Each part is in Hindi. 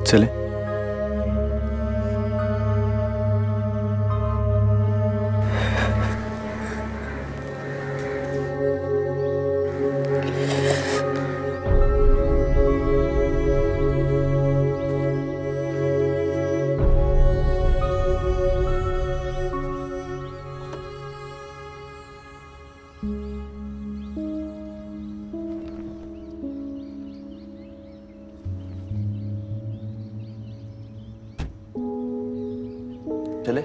चले? चले?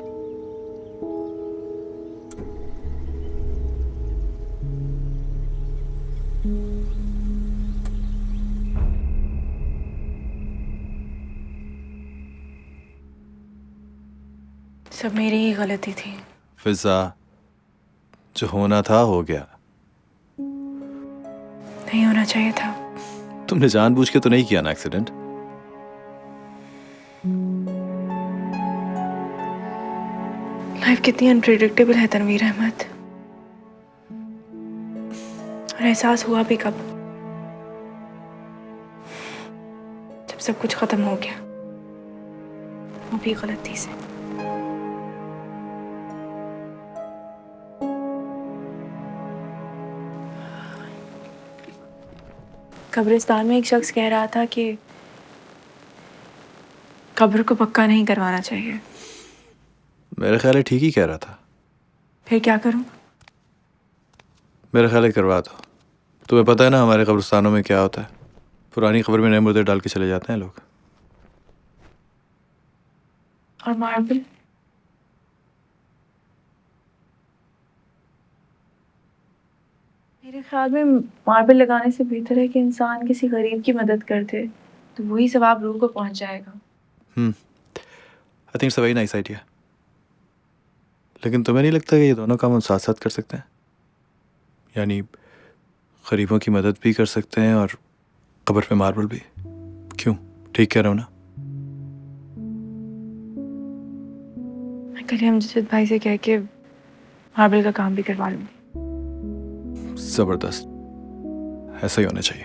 सब मेरी ही गलती थी। फिजा, जो होना था हो गया। नहीं होना चाहिए था। तुमने जानबूझ के तो नहीं किया ना एक्सीडेंट? लाइफ कितनी अनप्रिडिक्टेबल है तनवीर अहमद। और एहसास हुआ भी कब? जब सब कुछ खत्म हो गया, वो भी गलती से। कब्रिस्तान में एक शख्स कह रहा था कि कब्र को पक्का नहीं करवाना चाहिए। मेरा ख्याल है ठीक ही कह रहा था। फिर क्या करूं? मेरा ख्याल है करवा दो। तुम्हें पता है ना हमारे कब्रिस्तानों में क्या होता है? पुरानी कब्र में नए मुर्दे डाल के चले जाते हैं लोग। और मार्बल? मेरे ख्याल में मार्बल लगाने से बेहतर है कि इंसान किसी गरीब की मदद कर दे, तो वही सवाब रूह को पहुंच जाएगा। I think it's a very nice idea. लेकिन तुम्हें नहीं लगता कि ये दोनों काम हम साथ साथ कर सकते हैं? यानी गरीबों की मदद भी कर सकते हैं और कब्र पे मार्बल भी। क्यों? ठीक कह रहा हूँ ना? मैं कल अमजद भाई से कह के मार्बल का काम भी करवा लूंगी। जबरदस्त, ऐसा ही होना चाहिए।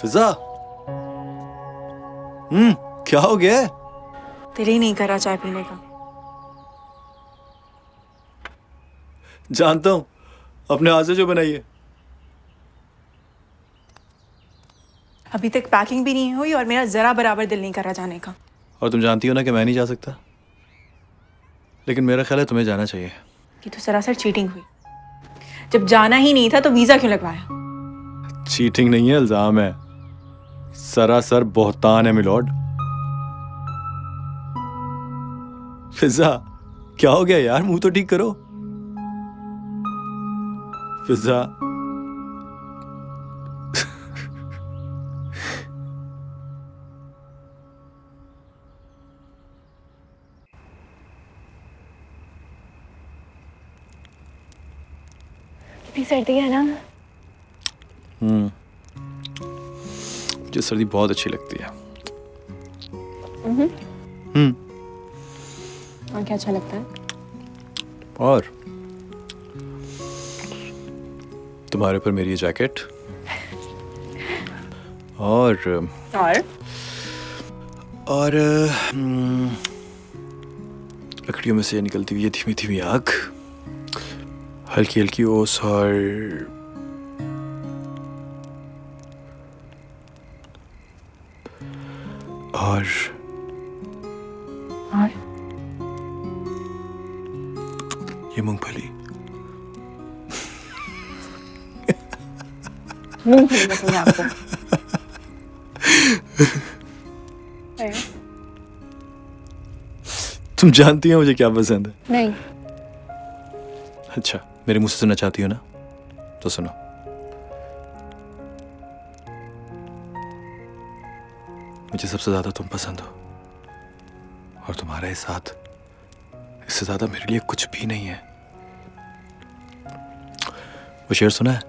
फिजा, क्या हो गया? दिल ही नहीं करा चाय पीने का। जानता हूं, अपने हाथ से जो बनाई है। अभी तक पैकिंग भी नहीं हुई और मेरा जरा बराबर दिल नहीं करा जाने का। और तुम जानती हो ना कि मैं नहीं जा सकता, लेकिन मेरा ख्याल है तुम्हें जाना चाहिए। ये तो सरासर चीटिंग हुई। जब जाना ही नहीं था तो वीजा क्यों लगवाया? चीटिंग नहीं है, इल्जाम है। सरासर बोहतान है मिलॉर्ड। फिजा, क्या हो गया यार? मुंह तो ठीक करो। फिजा, कितनी सर्दी है ना। मुझे सर्दी बहुत अच्छी लगती है। और क्या अच्छा लगता है? और तुम्हारे ऊपर मेरी ये जैकेट और लकड़ियों में से निकलती हुई ये धीमी धीमी आग, हल्की हल्की ओस और ये मूंगफली। मूंगफली पसंद है आपको? तुम जानती हो मुझे क्या पसंद है? नहीं। अच्छा, मेरे मुंह से सुनना चाहती हो ना, तो सुनो। मुझे सबसे ज्यादा तुम पसंद हो, और तुम्हारे साथ इससे ज्यादा मेरे लिए कुछ भी नहीं है। वो शेर सुना है?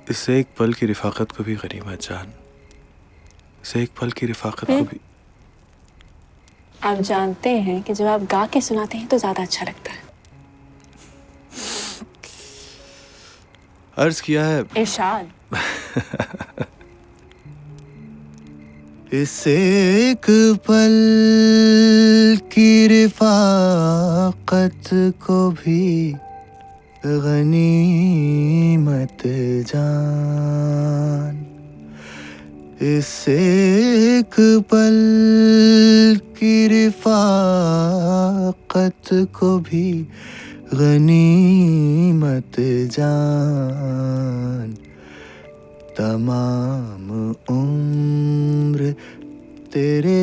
इससे एक पल की रिफाकत को भी गनीमत जान, इससे एक पल की रिफाकत को भी। आप जानते हैं कि जब आप गा के सुनाते हैं तो ज्यादा अच्छा लगता है। अर्ज किया है इरशाद। इससे एक पल की रिफाकत को भी गनीमत जान, इससे एक पल की रिफाकत को भी गनीमत जान। तमाम उम्र तेरे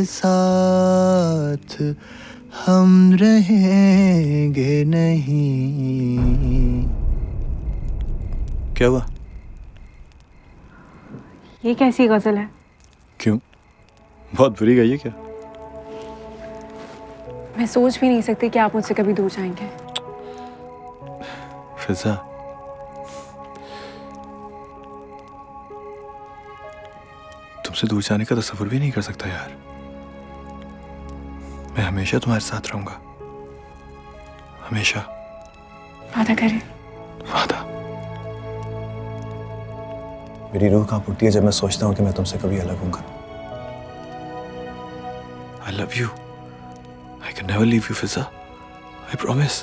साथ हम रहेंगे नहीं। क्या हुआ? ये कैसी गजल है? क्यों, बहुत बुरी गई है क्या? मैं सोच भी नहीं सकती कि आप मुझसे कभी दूर जाएंगे। फिजा, तुमसे दूर जाने का तस्वुर भी नहीं कर सकता यार। मैं हमेशा तुम्हारे साथ रहूंगा, हमेशा। वादा करें। वादा। मेरी रूह कांप उठती है जब मैं सोचता हूं कि मैं तुमसे कभी अलग होऊंगा। I love you. I can never leave you, Fiza. I promise.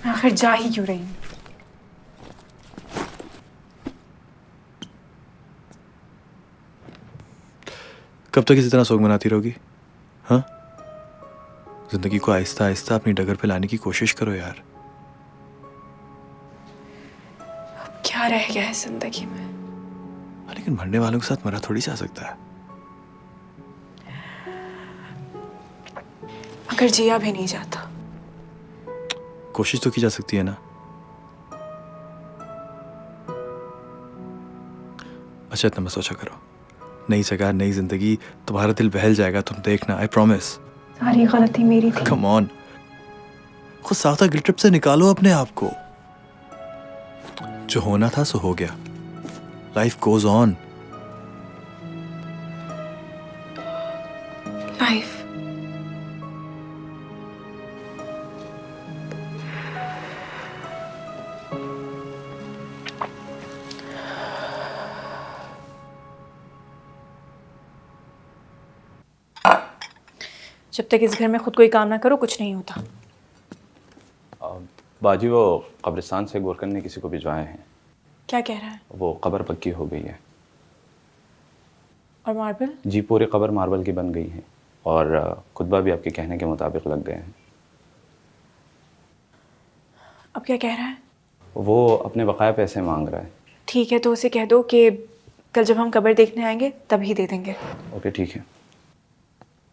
मैं आखिर जा ही क्यों रही हूँ? कब तक इसी तरह सोग मनाती रहोगी? हाँ, जिंदगी को आहिस्ता आहिस्ता अपनी डगर पे लाने की कोशिश करो यार। अब क्या रह गया है जिंदगी में? लेकिन मरने वालों के साथ मरा थोड़ी जा सकता है। अगर जिया भी नहीं जाता। कोशिश तो की जा सकती है ना। अच्छा, इतना मत सोचा करो। नई जगह, नई जिंदगी, तुम्हारा दिल बहल जाएगा, तुम देखना। I promise. सारी गलती मेरी थी। कम ऑन, खुद साख्ता गिल्ट ट्रिप से निकालो अपने आप को। जो होना था सो हो गया। Life goes on. लाइफ। जब तक इस घर में खुद कोई काम ना करो कुछ नहीं होता। बाजी, वो कब्रिस्तान से गोरकन ने किसी को भिजवाए हैं। क्या कह रहा है? वो कब्र पक्की हो गई है। और मार्बल? जी, पूरी कब्र मार्बल की बन गई है और खुतबा भी आपके कहने के मुताबिक लग गए हैं। अब क्या कह रहा है? वो अपने बकाया पैसे मांग रहा है। ठीक है, तो उसे कह दो कि कल जब हम कब्र देखने आएंगे तभी दे देंगे। ओके, ठीक है।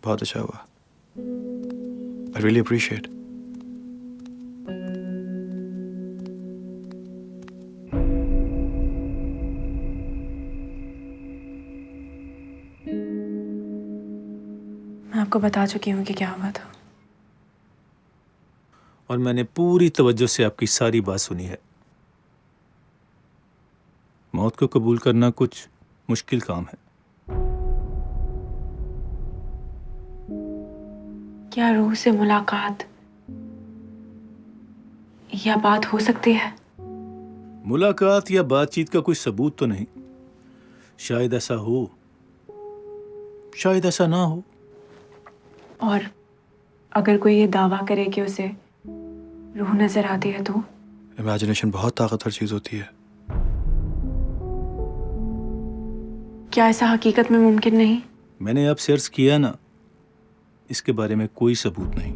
बहुत अच्छा हुआ। I really appreciate. मैं आपको बता चुकी हूँ कि क्या हुआ था। और मैंने पूरी तवज्जो से आपकी सारी बात सुनी है। मौत को कबूल करना कुछ मुश्किल काम है। क्या रूह से मुलाकात या बात हो सकती है? मुलाकात या बातचीत का कोई सबूत तो नहीं। शायद ऐसा हो, शायद ऐसा ना हो। और अगर कोई ये दावा करे कि उसे रूह नजर आती है तो? इमेजिनेशन बहुत ताकतवर चीज होती है। क्या ऐसा हकीकत में मुमकिन नहीं? मैंने आपसे अर्ज किया ना, इसके बारे में कोई सबूत नहीं।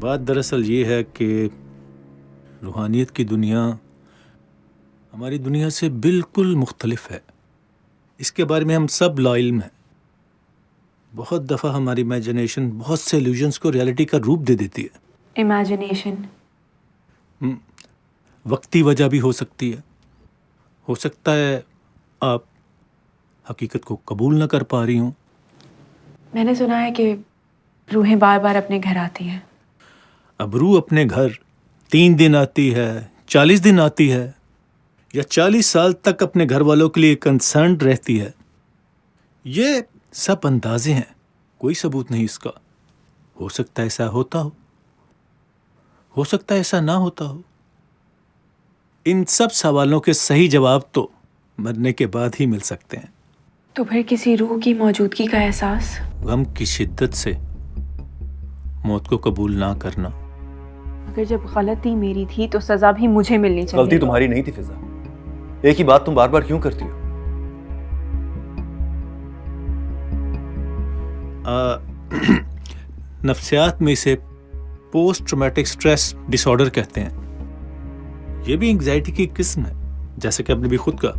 बात दरअसल ये है कि रूहानियत की दुनिया हमारी दुनिया से बिल्कुल मुख्तलिफ है। इसके बारे में हम सब लाइल्म हैं। बहुत दफ़ा हमारी इमेजिनेशन बहुत से इल्यूजन्स को रियलिटी का रूप दे देती है। इमेजिनेशन वक्ती वजह भी हो सकती है। हो सकता है आप हकीकत को कबूल न कर पा रही हों। मैंने सुना है कि रूहें बार बार अपने घर आती हैं। अब रूह अपने घर 3 दिन आती है, 40 दिन आती है, या 40 साल तक अपने घर वालों के लिए कंसर्न रहती है, ये सब अंदाजे हैं, कोई सबूत नहीं इसका। हो सकता है ऐसा होता हो सकता है ऐसा ना होता हो। इन सब सवालों के सही जवाब तो मरने के बाद ही मिल सकते हैं। तो फिर किसी रूह की मौजूदगी का एहसास? गम की शिद्दत से मौत को कबूल ना करना। अगर जब गलती मेरी थी तो सजा भी मुझे मिलनी चाहिए। गलती तुम्हारी नहीं थी फिजा, एक ही बात तुम बार बार क्यों करती हो? नफ्सियात में इसे पोस्ट ट्रॉमेटिक स्ट्रेस डिसऑर्डर कहते हैं। यह भी एंग्जाइटी की किस्म है, जैसे कि आपने भी खुद कहा,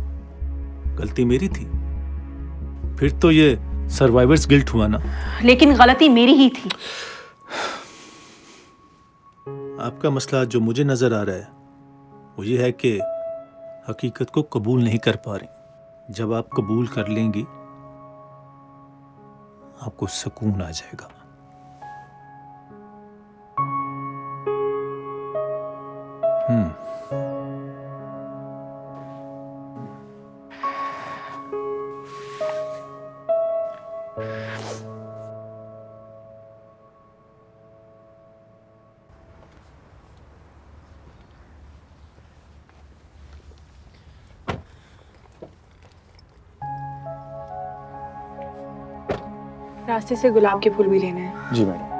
गलती मेरी थी। फिर तो ये सर्वाइवर्स गिल्ट हुआ ना। लेकिन गलती मेरी ही थी। आपका मसला जो मुझे नजर आ रहा है वो ये है कि हकीकत को कबूल नहीं कर पा रही। जब आप कबूल कर लेंगी आपको सुकून आ जाएगा। रास्ते से गुलाब के फूल भी लेने हैं। जी मैडम।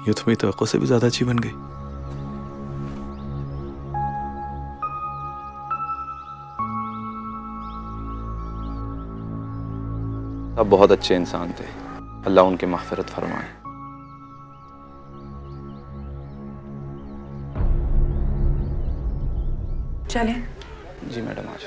ये तो मेरी तवक्को से भी ज्यादा अच्छी बन गई। आप बहुत अच्छे इंसान थे, अल्लाह उनकी मग़फ़िरत फरमाए। चलें। जी मैडम, आज